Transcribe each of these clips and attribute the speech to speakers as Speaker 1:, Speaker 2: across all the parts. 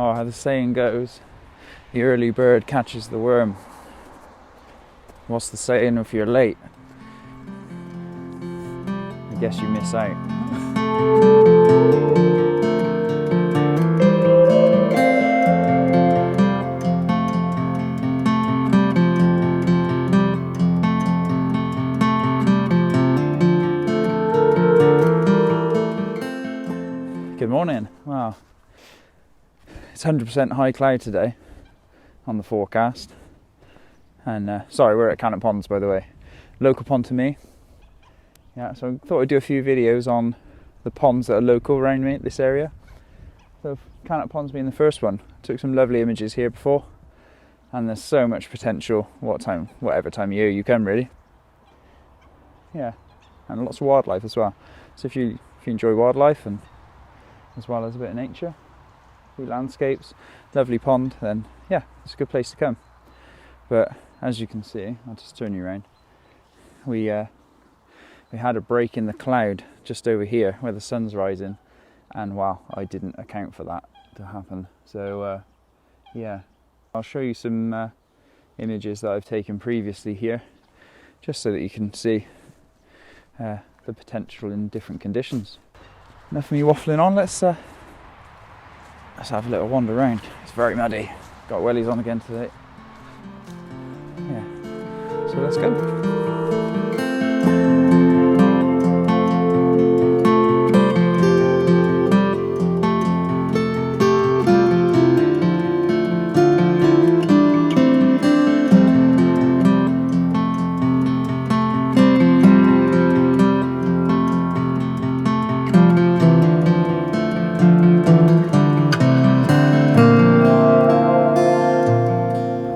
Speaker 1: Oh, how the saying goes, the early bird catches the worm. What's the saying if you're late? I guess you miss out. Good morning. Wow. It's 100% high cloud today on the forecast. And sorry, we're at Cannock Ponds, by the way. Local pond to me. Yeah, so I thought I'd do a few videos on the ponds that are local around me, this area. So Cannock Ponds being the first one. Took some lovely images here before. And there's so much potential, whatever time of year you come, really. Yeah, and lots of wildlife as well. So if you enjoy wildlife, and as well as a bit of nature, few landscapes, lovely pond, then yeah, it's a good place to come. But as you can see, I'll just turn you around. We had a break in the cloud just over here where the sun's rising, and wow, I didn't account for that to happen. So yeah, I'll show you some images that I've taken previously here, just so that you can see the potential in different conditions. Enough of me waffling on, let's have a little wander around. It's very muddy, got wellies on again today. Yeah, so let's go.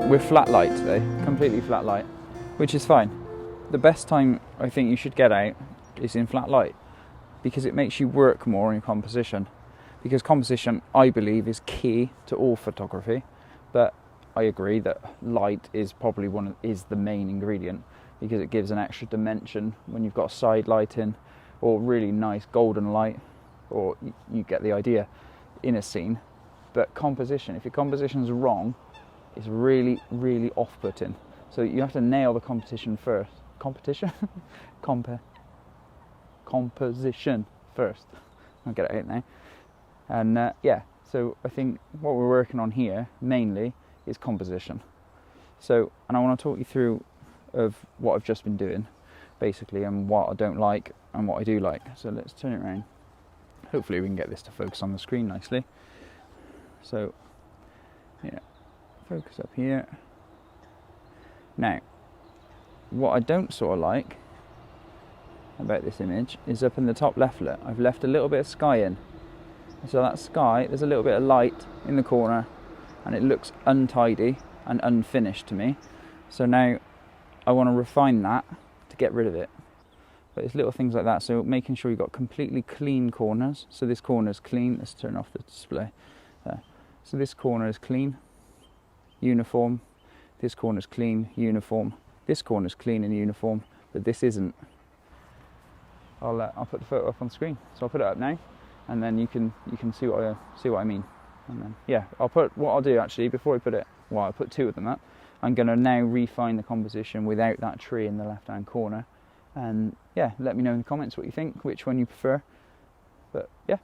Speaker 1: We're flat light today, completely flat light, which is fine. The best time I think you should get out is in flat light, because it makes you work more on your composition. Because composition, I believe, is key to all photography, but I agree that light is probably is the main ingredient, because it gives an extra dimension when you've got side lighting or really nice golden light, or you get the idea, in a scene. But composition, if your composition's wrong, it's really, really off-putting. So you have to nail the composition first. Composition first. I'll get it out now. And yeah, so I think what we're working on here mainly is composition. So, and I want to talk you through of what I've just been doing, basically, and what I don't like and what I do like. So let's turn it around. Hopefully we can get this to focus on the screen nicely. So, yeah. Focus up here. Now, what I don't sort of like about this image is up in the top left, look, I've left a little bit of sky in. So that sky, there's a little bit of light in the corner, and it looks untidy and unfinished to me. So now I want to refine that to get rid of it. But it's little things like that, so making sure you've got completely clean corners. So this corner is clean. Let's turn off the display. There. So this corner is clean, uniform. This corner's clean, uniform. This corner's clean and uniform, but this isn't. I'll put the photo up on screen. So I'll put it up now, and then you can see what I mean. And then yeah, what I'll do actually before I put it. Well, I put two of them up. I'm going to now refine the composition without that tree in the left-hand corner, and yeah, let me know in the comments what you think, which one you prefer. But yeah,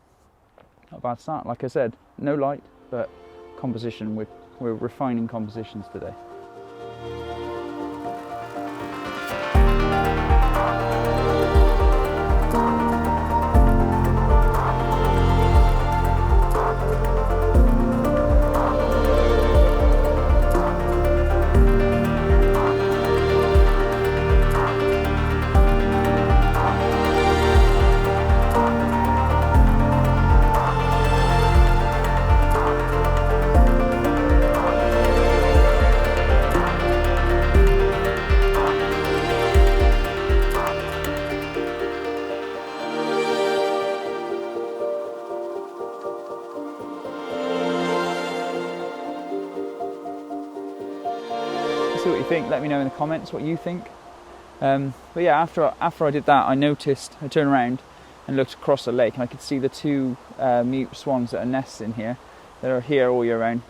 Speaker 1: not a bad start. Like I said, no light, but composition. We're refining compositions today. See what you think, let me know in the comments what you think. But yeah, after I did that, I turned around and looked across the lake, and I could see the two mute swans that are nesting here. They're here all year round.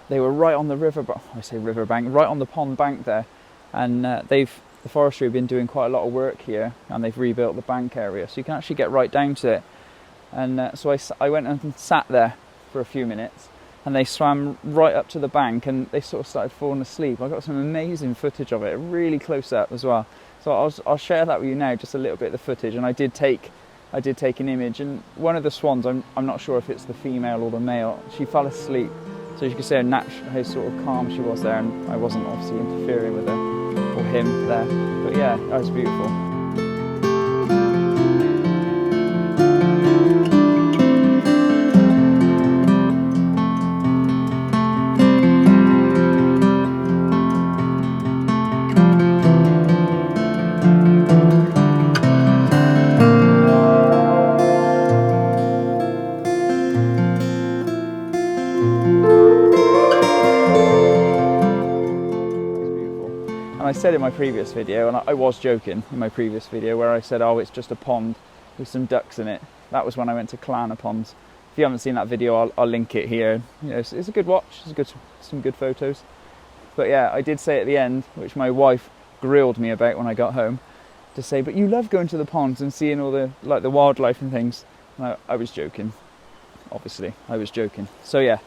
Speaker 1: They were right on the riverbank, right on the pond bank there, and the forestry have been doing quite a lot of work here, and they've rebuilt the bank area, so you can actually get right down to it. And so I went and sat there for a few minutes, and they swam right up to the bank, and they sort of started falling asleep. I got some amazing footage of it, really close up as well. So I'll share that with you now, just a little bit of the footage. And I did take an image, and one of the swans, I'm not sure if it's the female or the male, she fell asleep. So you can see how sort of calm she was there, and I wasn't obviously interfering with her or him there. But yeah, that was beautiful. I said in my previous video, and I was joking in my previous video where I said, oh, it's just a pond with some ducks in it. That was when I went to Clanna Ponds. If you haven't seen that video, I'll link it here. You know, it's a good watch, some good photos. But yeah, I did say at the end, which my wife grilled me about when I got home, to say, but you love going to the ponds and seeing all the wildlife and things. And I was joking, obviously, I was joking. So yeah,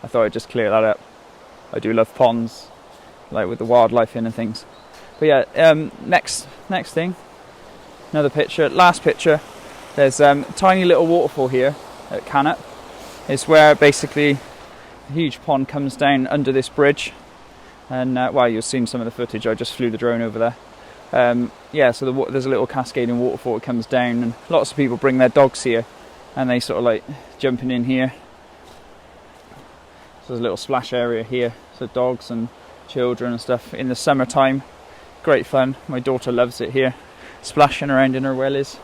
Speaker 1: I thought I'd just clear that up. I do love ponds, like with the wildlife in and things. But yeah, next thing, another picture, last picture. There's a tiny little waterfall here at Canop. It's where basically a huge pond comes down under this bridge, and well, you've seen some of the footage. I just flew the drone over there. Yeah, so there's a little cascading waterfall that comes down, and lots of people bring their dogs here, and they sort of like jumping in here. So there's a little splash area here, so dogs and children and stuff in the summertime. Great fun. My daughter loves it here, splashing around in her wellies.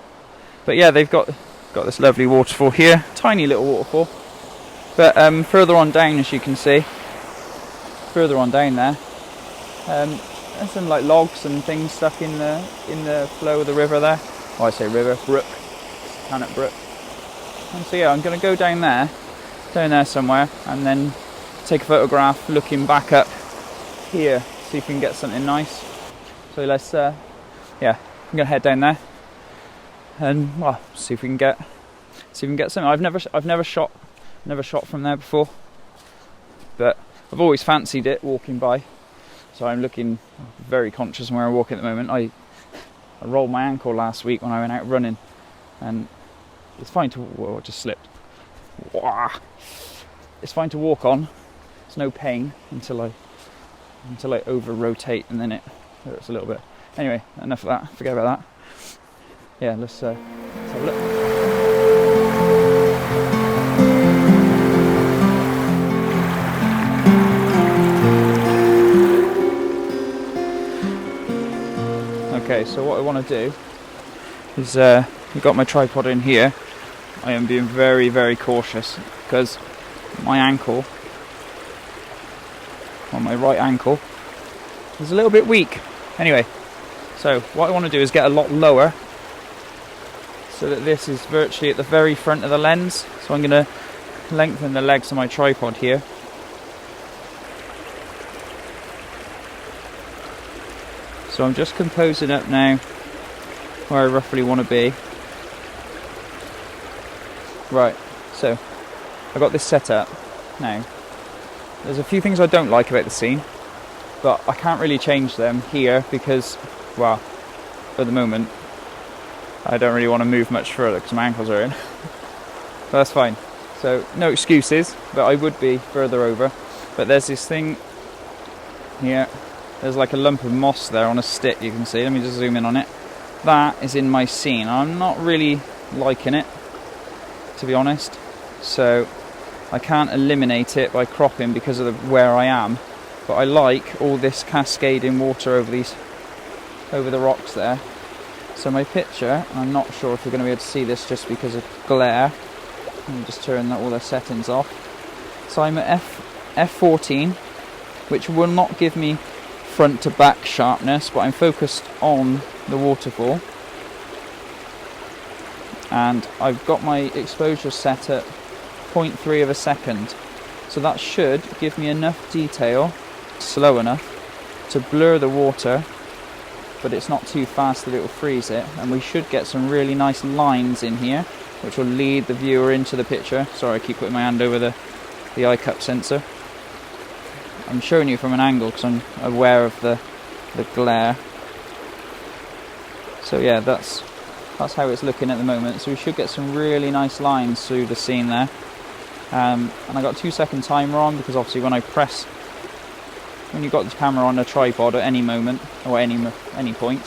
Speaker 1: But yeah, they've got this lovely waterfall here, tiny little waterfall. But further on down, as you can see, further on down there, there's some like logs and things stuck in the flow of the river there. Oh, I say river, brook, Canop Brook. And so yeah, I'm going to go down there somewhere, and then take a photograph looking back up here, see if we can get something nice. So let's yeah, I'm gonna head down there and well, see if we can get something. I've never shot from there before, but I've always fancied it walking by. So I'm looking very conscious where I walk at the moment. I rolled my ankle last week when I went out running, and it's fine to whoa, it just slipped. Wah. It's fine to walk on. It's no pain until I over rotate, and then it hurts a little bit. Anyway, enough of that, forget about that. Yeah, let's have a look. Okay, so what I want to do is, I've got my tripod in here. I am being very, very cautious because my ankle, on my right ankle, is a little bit weak. Anyway, so what I want to do is get a lot lower so that this is virtually at the very front of the lens. So I'm going to lengthen the legs of my tripod here. So I'm just composing up now where I roughly want to be. Right, so I've got this set up now. There's a few things I don't like about the scene, but I can't really change them here because, well, at the moment I don't really want to move much further because my ankles are in. But that's fine. So no excuses, but I would be further over. But there's this thing here. There's like a lump of moss there on a stick, you can see. Let me just zoom in on it. That is in my scene. I'm not really liking it, to be honest. So I can't eliminate it by cropping because of where I am. But I like all this cascading water over the rocks there. So my picture, I'm not sure if you're going to be able to see this just because of glare. Let me just turn all the settings off. So I'm at f14, which will not give me front to back sharpness, but I'm focused on the waterfall. And I've got my exposure set at 0.3 of a second. So that should give me enough detail, slow enough, to blur the water, but it's not too fast that it will freeze it. And we should get some really nice lines in here, which will lead the viewer into the picture. Sorry, I keep putting my hand over the eye cup sensor. I'm showing you from an angle because I'm aware of the glare. So yeah, that's how it's looking at the moment. So we should get some really nice lines through the scene there. And I got a 2-second timer on, because obviously when you've got the camera on a tripod at any moment, or any point,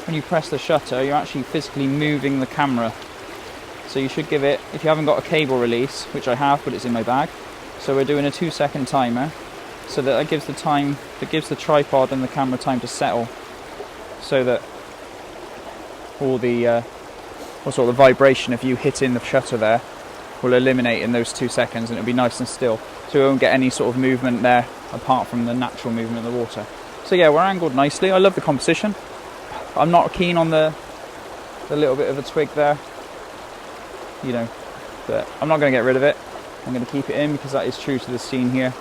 Speaker 1: when you press the shutter, you're actually physically moving the camera. So you should give it, if you haven't got a cable release, which I have, but it's in my bag, so we're doing a 2-second timer, so that gives the tripod and the camera time to settle, so that all the sort of vibration of you hitting the shutter there will eliminate in those 2 seconds, and it'll be nice and still, so we won't get any sort of movement there apart from the natural movement of the water. So yeah, we're angled nicely. I love the composition. I'm not keen on the little bit of a twig there, you know, but I'm not going to get rid of it. I'm going to keep it in because that is true to the scene here.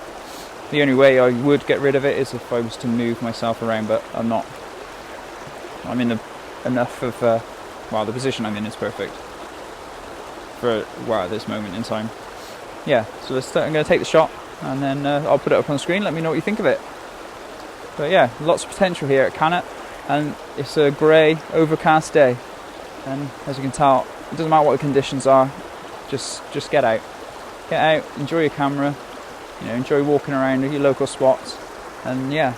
Speaker 1: The only way I would get rid of it is if I was to move myself around, but I'm not. I'm in enough of the position I'm in is perfect for at this moment in time. Yeah, so I'm going to take the shot, and then I'll put it up on the screen. Let me know what you think of it. But yeah, lots of potential here at Cannet, and it's a grey, overcast day, and as you can tell, it doesn't matter what the conditions are, just get out, enjoy your camera, you know, enjoy walking around your local spots, and yeah,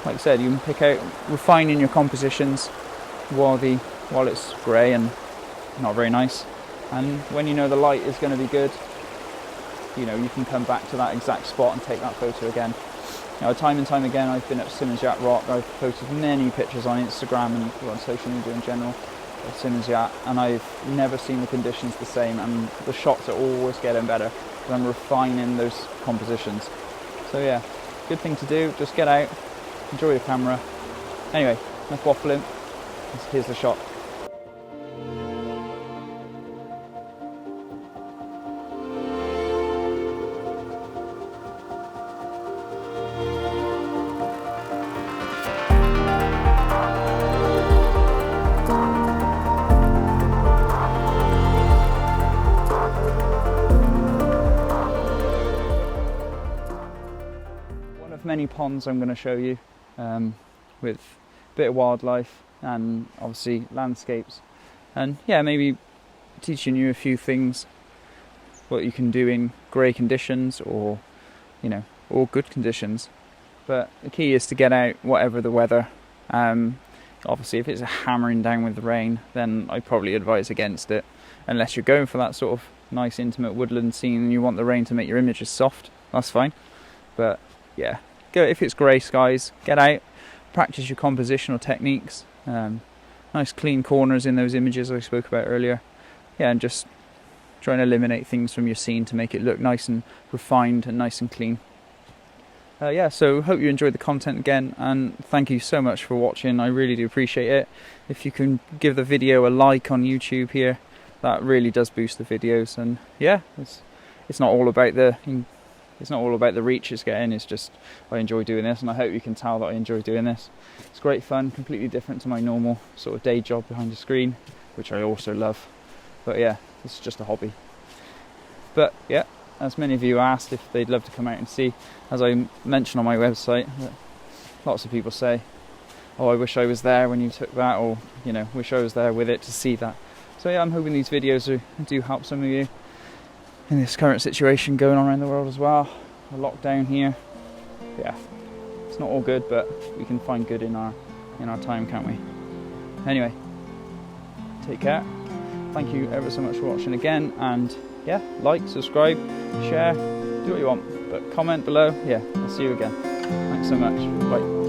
Speaker 1: like I said, you can pick out, refining your compositions while it's grey and not very nice, and when you know the light is going to be good, you know, you can come back to that exact spot and take that photo again. You know, time and time again, I've been at Simmons Yacht Rock. I've posted many pictures on Instagram and on social media in general of Simmons Yacht, and I've never seen the conditions the same, and the shots are always getting better. I'm refining those compositions. So yeah, good thing to do. Just get out, enjoy your camera. Anyway, enough waffling. Here's the shot. Many ponds I'm going to show you with a bit of wildlife and obviously landscapes, and yeah, maybe teaching you a few things what you can do in grey conditions, or you know, or good conditions. But the key is to get out whatever the weather. Obviously if it's hammering down with the rain, then I probably advise against it, unless you're going for that sort of nice intimate woodland scene and you want the rain to make your images soft. That's fine. But yeah, if it's grey skies, get out, practice your compositional techniques, nice clean corners in those images I spoke about earlier. Yeah, and just try and eliminate things from your scene to make it look nice and refined and nice and clean. Yeah, so hope you enjoyed the content again, and thank you so much for watching. I really do appreciate it. If you can give the video a like on YouTube here, that really does boost the videos. And yeah, it's not all about the reach it's getting, it's just I enjoy doing this, and I hope you can tell that I enjoy doing this. It's great fun, completely different to my normal sort of day job behind the screen, which I also love. But yeah, it's just a hobby. But yeah, as many of you asked if they'd love to come out and see, as I mentioned on my website, lots of people say, oh, I wish I was there when you took that, or you know, wish I was there with it to see that. So yeah, I'm hoping these videos do help some of you in this current situation going on around the world as well. A lockdown here. Yeah, it's not all good, but we can find good in our time, can't we? Anyway, take care. Thank you ever so much for watching again, and yeah, like, subscribe, share, do what you want, but comment below. Yeah, I'll see you again. Thanks so much. Bye.